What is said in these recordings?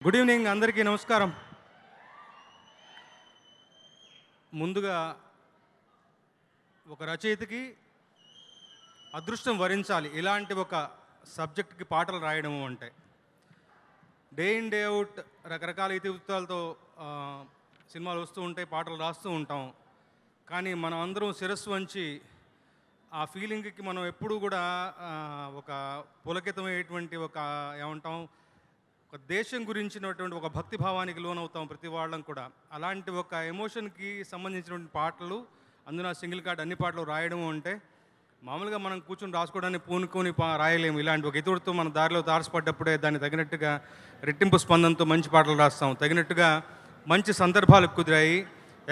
Good evening అందరికీ నమస్కారం. ముందుగా ఒక రచయితకి అదృష్టం వరించాలి ఇలాంటి ఒక సబ్జెక్ట్కి పాటలు రాయడము అంటే. డే ఇన్ డే అవుట్ రకరకాల ఇతివృత్తాలతో సినిమాలు వస్తూ ఉంటాయి, పాటలు రాస్తూ ఉంటాం. కానీ మనం అందరం శిరస్సు వంచి ఆ ఫీలింగ్కి మనం ఎప్పుడూ కూడా ఒక పులకితమైనటువంటి ఒక ఏమంటాం ఒక దేశం గురించినటువంటి ఒక భక్తి భావానికి లోనవుతాం ప్రతి వాళ్ళం కూడా. అలాంటి ఒక ఎమోషన్కి సంబంధించినటువంటి పాటలు, అందున సింగిల్ కార్డ్ అన్ని పాటలు రాయడం అంటే మామూలుగా మనం కూర్చొని రాసుకోవడానికి పూనుకొని రాయలేము. ఇలాంటి ఒక ఇతుడితో మన దారిలో తారసపడ్డప్పుడే దాన్ని తగినట్టుగా రెట్టింపు స్పందనతో మంచి పాటలు రాస్తాం. తగినట్టుగా మంచి సందర్భాలకు కుదిరాయి.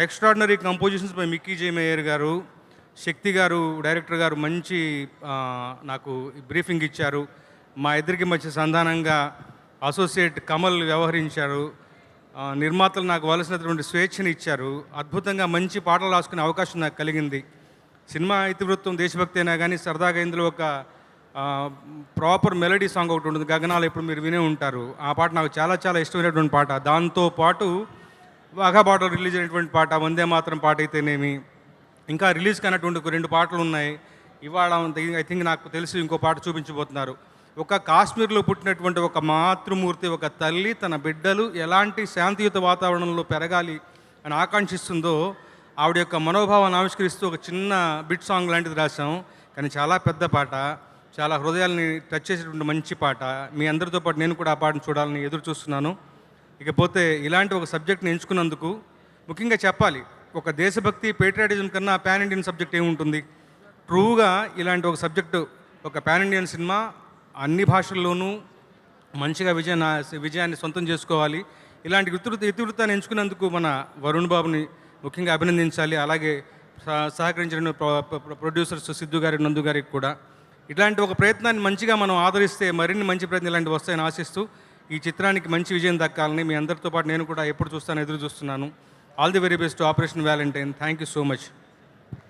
Extraordinary compositions by Mickey J Meyer గారు, శక్తి గారు డైరెక్టర్ గారు మంచి నాకు బ్రీఫింగ్ ఇచ్చారు. మా ఇద్దరికి మధ్య సంధానంగా అసోసియేట్ కమల్ వ్యవహరించారు. నిర్మాతలు నాకు వలసినటువంటి స్వేచ్ఛని ఇచ్చారు. అద్భుతంగా మంచి పాటలు రాసుకునే అవకాశం నాకు కలిగింది. సినిమా ఇతివృత్తం దేశభక్తి అయినా కానీ సరదాగా ఇందులో ఒక ప్రాపర్ మెలడీ సాంగ్ ఒకటి ఉంటుంది, గగనాలు, ఇప్పుడు మీరు వినే ఉంటారు. ఆ పాట నాకు చాలా చాలా ఇష్టమైనటువంటి పాట. దాంతోపాటు వాఘా బార్డర్ రిలీజ్ అయినటువంటి పాట వందే మాత్రం పాట అయితేనేమి, ఇంకా రిలీజ్ కానటువంటి ఒక 2 పాటలు ఉన్నాయి. ఇవాళ ఐ థింక్ నాకు తెలిసి ఇంకో పాట చూపించబోతున్నారు. ఒక కాశ్మీర్లో పుట్టినటువంటి ఒక మాతృమూర్తి, ఒక తల్లి తన బిడ్డలు ఎలాంటి శాంతియుత వాతావరణంలో పెరగాలి అని ఆకాంక్షిస్తుందో ఆవిడ యొక్క మనోభావాన్ని ఆవిష్కరిస్తూ ఒక చిన్న బిట్ సాంగ్ లాంటిది రాశాం. కానీ చాలా పెద్ద పాట, చాలా హృదయాల్ని టచ్ చేసేటువంటి మంచి పాట. మీ అందరితో పాటు నేను కూడా ఆ పాటను చూడాలని ఎదురు చూస్తున్నాను. ఇకపోతే ఇలాంటి ఒక సబ్జెక్ట్ని ఎంచుకున్నందుకు ముఖ్యంగా చెప్పాలి, ఒక దేశభక్తి పేట్రియాటిజం కన్నా పాన్ ఇండియన్ సబ్జెక్ట్ ఏముంటుంది. ట్రూగా ఇలాంటి ఒక సబ్జెక్టు, ఒక పాన్ ఇండియన్ సినిమా అన్ని భాషల్లోనూ మంచిగా విజయాన్ని సొంతం చేసుకోవాలి. ఇలాంటి ఇతివృత్తాన్ని ఎంచుకున్నందుకు మన వరుణ్ బాబుని ముఖ్యంగా అభినందించాలి. అలాగే సహకరించిన ప్రొడ్యూసర్స్ సిద్ధు గారి, నందు గారికి కూడా. ఇలాంటి ఒక ప్రయత్నాన్ని మంచిగా మనం ఆదరిస్తే మరిన్ని మంచి ప్రయత్నాలు ఇలాంటివి వస్తాయని ఆశిస్తూ ఈ చిత్రానికి మంచి విజయం దక్కాలని మీ అందరితో పాటు నేను కూడా ఎప్పుడు చూస్తాను ఎదురు చూస్తున్నాను. All the very best operation Valentine. Thank you so much.